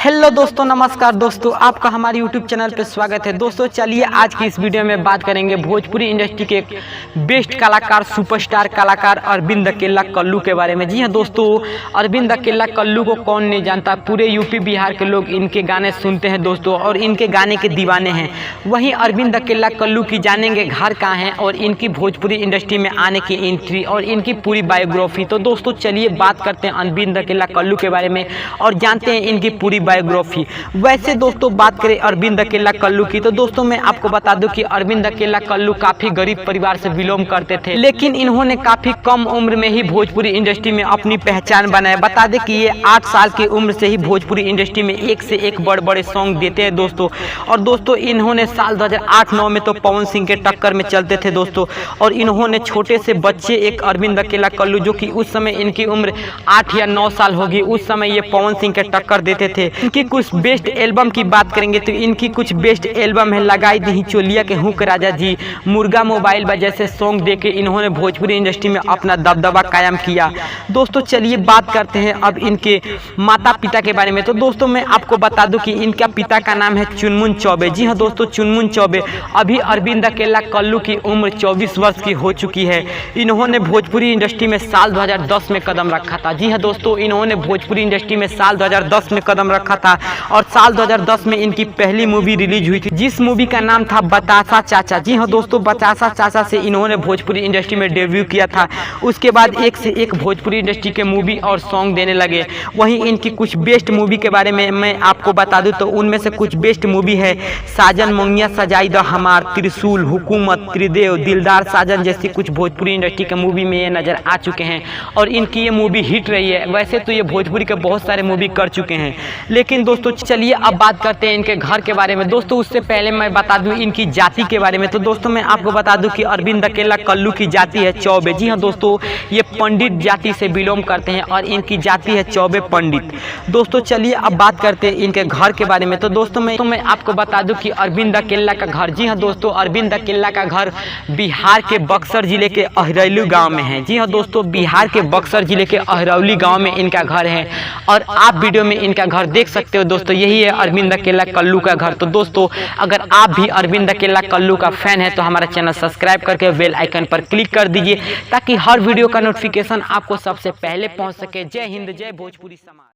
Hello दोस्तों, नमस्कार दोस्तों, आपका हमारे यूट्यूब चैनल पे स्वागत है। दोस्तों चलिए आज की इस वीडियो में बात करेंगे भोजपुरी इंडस्ट्री के बेस्ट कलाकार, सुपरस्टार कलाकार अरविंद अकेला कल्लू के बारे में। जी हाँ दोस्तों, अरविंद अकेला कल्लू को कौन नहीं जानता, पूरे यूपी बिहार के लोग इनके गाने सुनते हैं दोस्तों और इनके गाने के दीवाने हैं। वहीं अरविंद अकेला कल्लू की जानेंगे घर कहाँ हैं और इनकी भोजपुरी इंडस्ट्री में आने की एंट्री और इनकी पूरी बायोग्राफी। तो दोस्तों चलिए बात करते हैं अरविंद अकेला कल्लू के बारे में और जानते हैं इनकी पूरी बायोग्राफी। वैसे दोस्तों बात करें अरविंद अकेला कल्लू की, तो दोस्तों मैं आपको बता दूं कि अरविंद अकेला कल्लू काफी गरीब परिवार से बिलोंग करते थे, लेकिन इन्होंने काफी कम उम्र में ही भोजपुरी इंडस्ट्री में अपनी पहचान बनाई। बता दें कि ये 8 साल की उम्र से ही भोजपुरी इंडस्ट्री में एक से एक बड़े बड़े सॉन्ग देते हैं दोस्तों। और दोस्तों इन्होंने साल 2008-9 में तो पवन सिंह के टक्कर में चलते थे दोस्तों। और इन्होंने छोटे से बच्चे एक अरविंद अकेला कल्लू, जो कि उस समय इनकी उम्र 8 या 9 साल होगी, उस समय ये पवन सिंह के टक्कर देते थे। इनकी कुछ बेस्ट एल्बम की बात करेंगे तो इनकी कुछ बेस्ट एल्बम है लगाई दी चोलिया के हुक राजा जी, मुर्गा मोबाइल बा जैसे सॉन्ग देके इन्होंने भोजपुरी इंडस्ट्री में अपना दबदबा कायम किया। दोस्तों चलिए बात करते हैं अब इनके माता पिता के बारे में। तो दोस्तों मैं आपको बता दूं कि इनका पिता का नाम है चुनमुन चौबे। जी हाँ दोस्तों, चुनमुन चौबे। अभी अरविंद अकेला कल्लू की उम्र 24 वर्ष की हो चुकी है। इन्होंने भोजपुरी इंडस्ट्री में साल 2010 में कदम रखा था। जी हाँ दोस्तों, इन्होंने भोजपुरी इंडस्ट्री में साल 2010 में कदम रखा था और साल 2010 में इनकी पहली मूवी रिलीज हुई थी, जिस मूवी का नाम था बतासा चाचा। जी हाँ दोस्तों, बतासा चाचा से इन्होंने भोजपुरी इंडस्ट्री में डेब्यू किया था। उसके बाद एक से एक भोजपुरी इंडस्ट्री के मूवी और सॉन्ग देने लगे। वहीं इनकी कुछ बेस्ट मूवी के बारे में मैं आपको बता दूं तो उनमें से कुछ बेस्ट मूवी है साजन मंगिया सजाई द हमार, त्रिशूल, हुकूमत, त्रिदेव, दिलदार साजन जैसी कुछ भोजपुरी इंडस्ट्री के मूवी में ये नजर आ चुके हैं और इनकी ये मूवी हिट रही है। वैसे तो ये भोजपुरी के बहुत सारे मूवी कर चुके हैं, लेकिन दोस्तों चलिए अब बात करते हैं इनके घर के बारे में। दोस्तों उससे पहले मैं बता दूं इनकी जाति के बारे में। तो दोस्तों मैं आपको बता दूं कि अरविंद अकेला कल्लू की जाति है चौबे। जी हाँ दोस्तों, ये पंडित जाति से बिलोंग करते हैं और इनकी जाति है चौबे पंडित। दोस्तों चलिए अब बात करते हैं इनके घर के बारे में। तो दोस्तों मैं आपको बता दूं कि अरविंद अकेला का घर, जी हाँ दोस्तों, अरविंद अकेला का घर बिहार के बक्सर जिले के अहरौली गाँव में है। जी हाँ दोस्तों, बिहार के बक्सर जिले के अहरौली गाँव में इनका घर है और आप वीडियो में इनका घर देख सकते हो दोस्तों। यही है अरविंद अकेला कल्लू का घर। तो दोस्तों अगर आप भी अरविंद अकेला कल्लू का फैन है तो हमारा चैनल सब्सक्राइब करके बेल आइकन पर क्लिक कर दीजिए ताकि हर वीडियो का नोटिफिकेशन आपको सबसे पहले पहुंच सके। जय हिंद, जय भोजपुरी समाज।